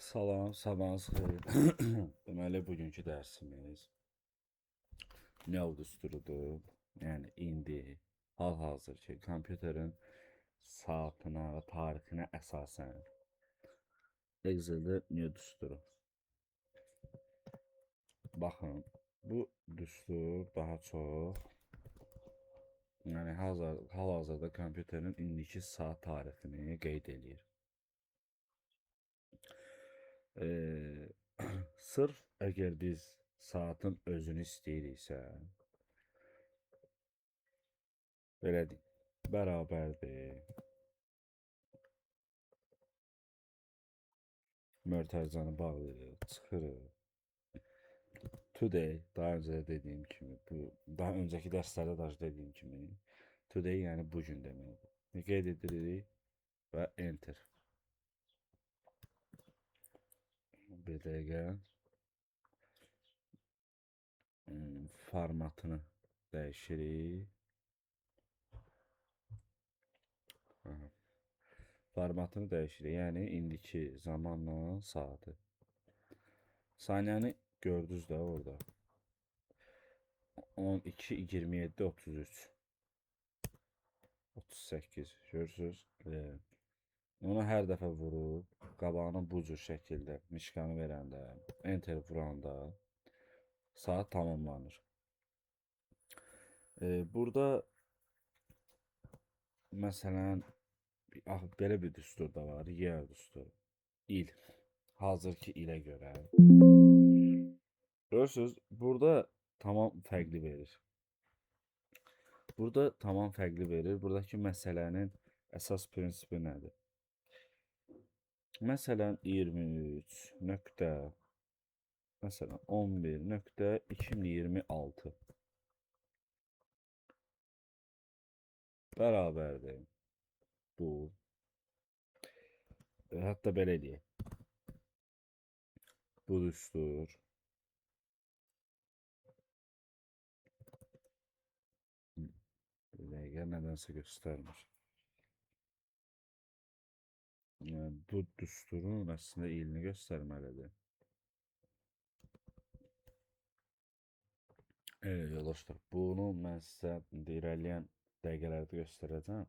Salam, sabahınız xeyir. Deməli, bugünkü dərsimiz növ düsturudur. Yəni, indi hal-hazırki kompüterin saatına və tarixinə əsasən Excel-də növ düsturu. Baxın, bu düstur daha çox hal-hazırda kompüterin indiki saat tarixini qeyd edir. Sırf əgər biz saatın özünü istəyiriksə, belə deyim, bərabərdir. Mötərizəni bağlayırıq, çıxırıq. Today, daha öncə də dediyim kimi, daha öncəki dərslərdə də dediyim kimi, today yəni bugün deməkdir. Qeyd edirik və enter. Bir dəqiqə formatını dəyişirik. Formatını dəyişirik, yəni indiki zamanla saatı. Saniyəni gördünüz də orada. 12, 27, 33, 38 görürsünüz. Onu hər dəfə vurub, qabağına bu cür şəkildə mişkanı verəndə, enter vuranda saat tamamlanır. Burada məsələn belə bir düstur da var, year düsturu. İl, hazırki ilə görə. Görürsünüz, burada tamam fərqli verir. Buradakı məsələnin əsas prinsipi nədir? Məsələn 11.2026 bərabərdir bu. Hətta belə deyək. Bu düstur bir dəqiqə nədənsə göstərmir. Bu düsturun əslində ilini göstərməlidir. Yoldaşlar, bunu mən sizə irəliləyən dəqiqələrdə göstərəcəm.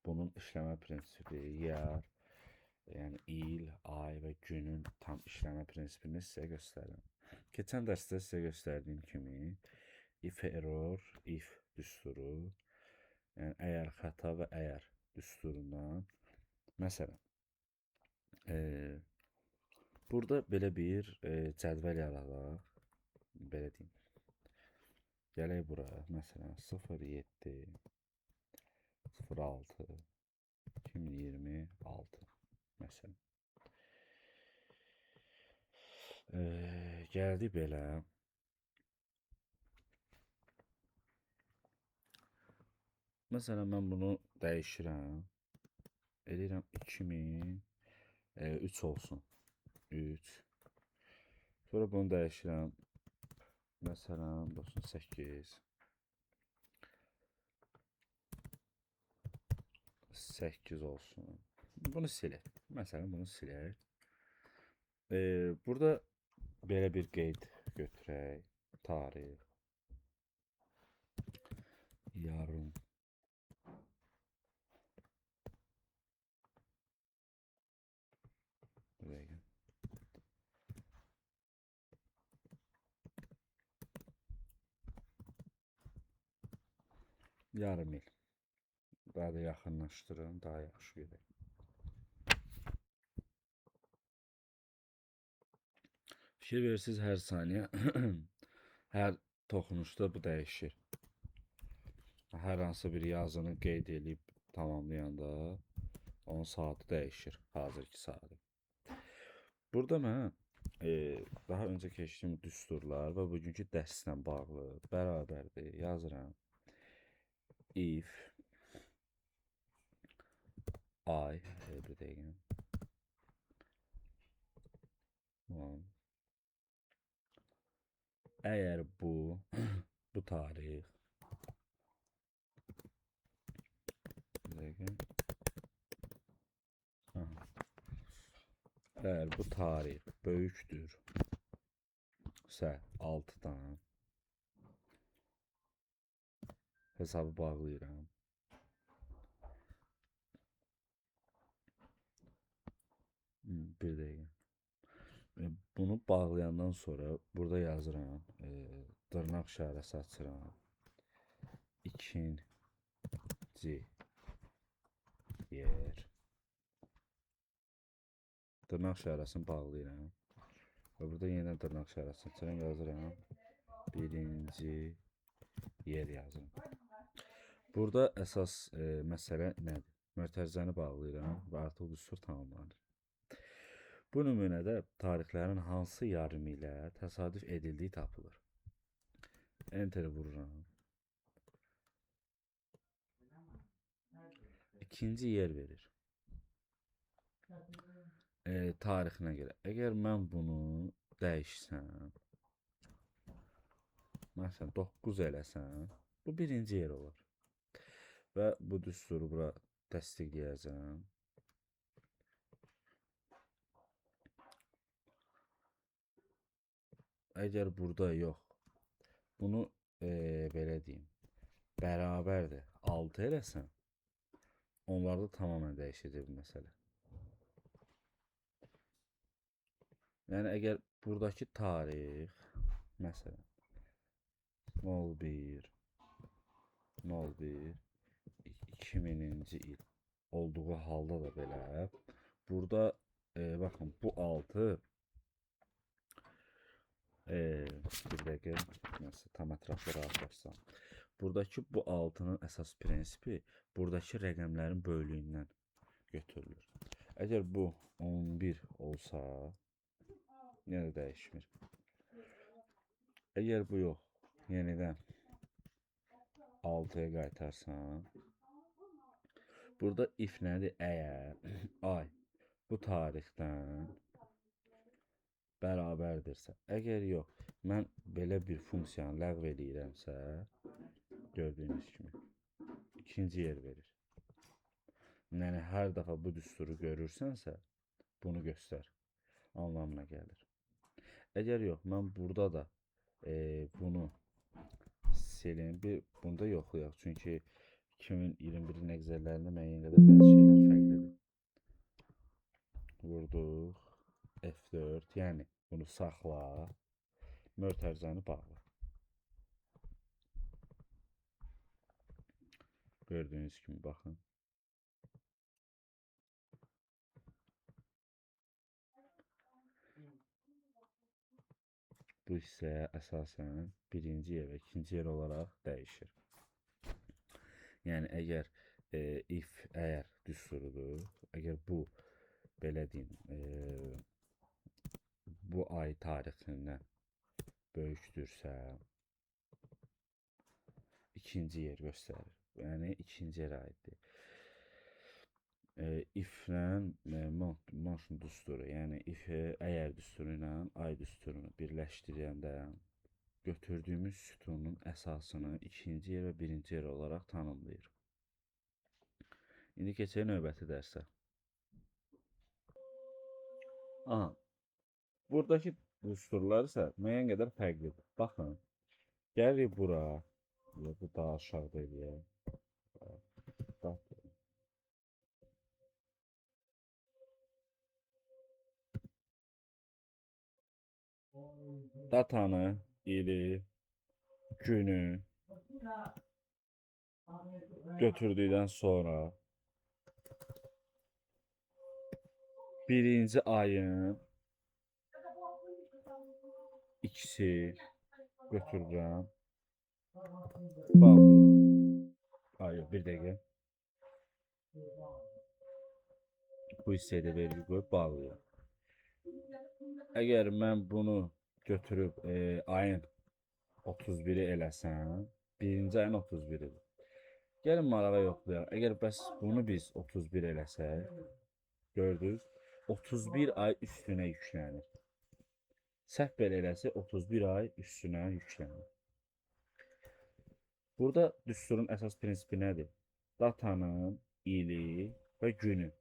Bunun işləmə prinsipi, year, yəni il, ay və günün tam işləmə prinsipini sizə göstərirəm. Keçən dərsdə sizə göstərdiyim kimi if error, if düsturu, yəni əgər xəta və əgər düsturundan məsələn burada belə bir cədvəl yaradaq, belə deyim. Gələk bura, məsələn 07 06 2026 məsələn. Gəldik belə. Məsələn mən bunu dəyişirəm. Eləyirəm 2003 olsun. 3. Sonra bunu dəyişirəm. Məsələn 98 8 olsun. Bunu silək. Məsələn bunu silək. Burada belə bir qeyd götürək. Tarix. Yarın. Bir dəqiqə. Yarım il. Daha da yaxınlaşdırın, daha yaxşı gedək. Fikir verirsiniz hər saniyə, hər toxunuşda bu dəyişir. Hər hansı bir yazını qeyd edib tamamlayanda onun saatı dəyişir, hazırki saatı. Burada mən daha öncə keçdiyim düsturlar və bugünkü dərslə bağlı bərabərdir yazıram. If I bir dəqiqə. Əgər bu tarix bir dəqiqə. Eğer bu tarih böyükdürsə 6-dan hesabı bağlayıram. Bir dəqiqə. Bunu bağlayandan sonra burada yazıram. Dırnaq işarəsi açıram. İkinci yer. Dırnaq işarəsini bağlayıram. Və burada yenə dırnaq işarəsini açıram, yazıram. Birinci yer yazıram. Burada əsas məsələ nədir? Mötərizəni bağlayıram və artıq düstur tamamlanır. Bu nümunədə tarixlərin hansı yarımı ilə təsadüf edildiyi tapılır. Enter vururam. İkinci yer verir. Tarixinə görə. Əgər mən bunu dəyişsəm, məsələn 9 eləsəm, bu birinci yer olur. Və bu düsturu bura təsdiqləyəcəm. Əgər burada yox, bunu belə deyim, bərabərdir 6 eləsəm, onlarda tamamən dəyişəcək bu məsələ. Yəni əgər buradakı tarix, məsələn 01 il olduğu halda da belə, burada baxın bu 6 bir dəqiqə məsələn tam ətraflı rahatlaşsam. Buradakı bu 6-nın əsas prinsipi buradakı rəqəmlərin bölüyündən götürülür. Əgər bu 11 olsa, yenə dəyişmir. Əgər bu yox, yenidən 6-ya qaytarsam, burada if nədir? Əgər ay bu tarixdən bərabərdirsə, əgər yox, mən belə bir funksiyanı ləğv eləyirəmsə, gördüyünüz kimi ikinci yer verir. Yəni hər dəfə bu düsturu görürsənsə, bunu göstər anlamına gəlir. Əgər yox, mən burada da bunu silim, bunda yoxlayaq, çünki 2021-in Excellərində müəyyən qədər bəzi şeylər fərqlidir. Vurduq F4, yəni bunu saxla, mötərizəni bağla. Gördüyünüz kimi baxın. Bu hissə əsasən birinci yer və ikinci yer olaraq dəyişir. Yəni əgər if əgər düsturudur, əgər bu belə deyim, bu ay tarixindən böyükdürsə, ikinci yer göstərir. Yəni ikinci yerə aiddir. If-lə motion düsturu, yəni if əgər düsturu ilə ay düsturunu birləşdirəndə götürdüyümüz sütunun əsasını ikinci yer və birinci yer olaraq tanımlayır. İndi keçək növbəti dərsə. Buradakı düsturlar isə müəyyən qədər fərqlidir. Baxın, gəlirik bura, bu daha aşağıda eləyək. Datanı, ili, günü götürdükdən sonra birinci ayın ikisi götürürəm, bağlayıram. Hayır, bir dəqiqə. Bu hissəyə də vergi qoyub bağlayıram. Əgər mən bunu götürüb ayın 31-i eləsəm, birinci ayın 31-idir. Gəlin marağa yoxlayaq. Əgər bəs bunu biz 31 eləsək, gördünüz, 31 ay üstünə yüklənir. Səhv belə eləsək 31 ay üstünə yüklənir. Burada düsturun əsas prinsipi nədir? Datanın, ili və günü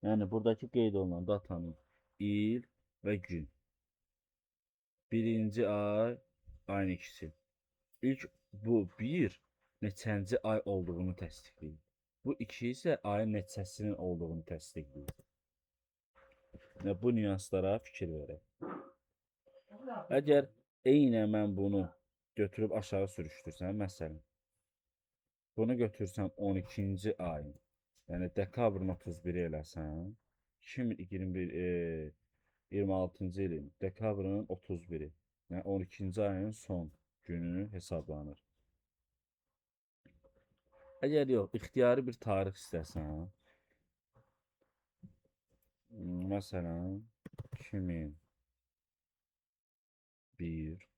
Yəni buradakı qeyd olunan datanın il və gün. Birinci ay, ayın ikisi. İlk bu bir neçənci ay olduğunu təsdiqləyir. Bu iki isə ayın neçəsinin olduğunu təsdiqləyir. Və bu nüanslara fikir verək. Əgər eynən mən bunu götürüb aşağı sürüşdürsəm, məsələn, bunu götürsəm 12-ci ayın, yəni dekabrın 31-i eləsəm, 2021 26-cı ilin dekabrın 31-i, yəni 12-ci ayın son günü hesablanır. Əgər yox, ixtiyari bir tarix istəsən, məsələn, 2001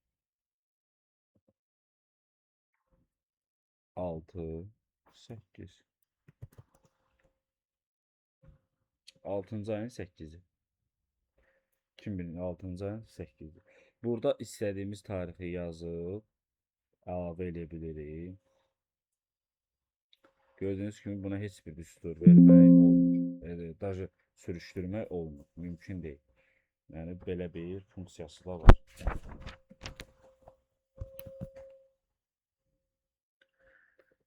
6 8 6-cı ayın 8-i. 2006-cı ayın 8-i. Burada istədiyimiz tarixi yazıb əlavə edə bilirik. Gördüyünüz kimi buna heç bir düstur vermək olmur. Даже sürüşdürmək olmur. Mümkün deyil. Yəni belə bir funksiyası da var.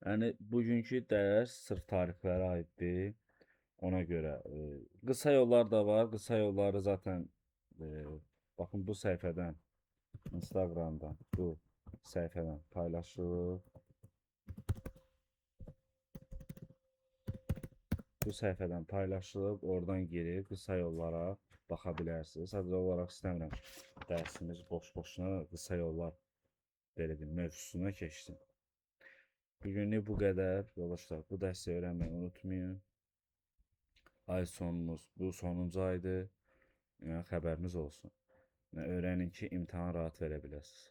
Yəni bugünkü dərs sırf tarixlərə aiddir. Ona görə qısa yollar da var. Qısa yolları zaten baxın bu səhifədən, Instagramdan bu səhifədən paylaşılıb. Bu səhifədən paylaşılıb, oradan girib qısa yollara baxa bilərsiniz. Sadəcə olaraq istəmirəm dərsimiz boş-boşuna qısa yollar belə deyim, mövzusuna keçsin. Bugünlük bu qədər. Yoldaşlar, bu dərsi öyrənməyi unutmayın. Ay sonumuz bu sonuncu aydır. Yəni xəbəriniz olsun. Yəni öyrənin ki, imtahan rahat verə biləsiniz.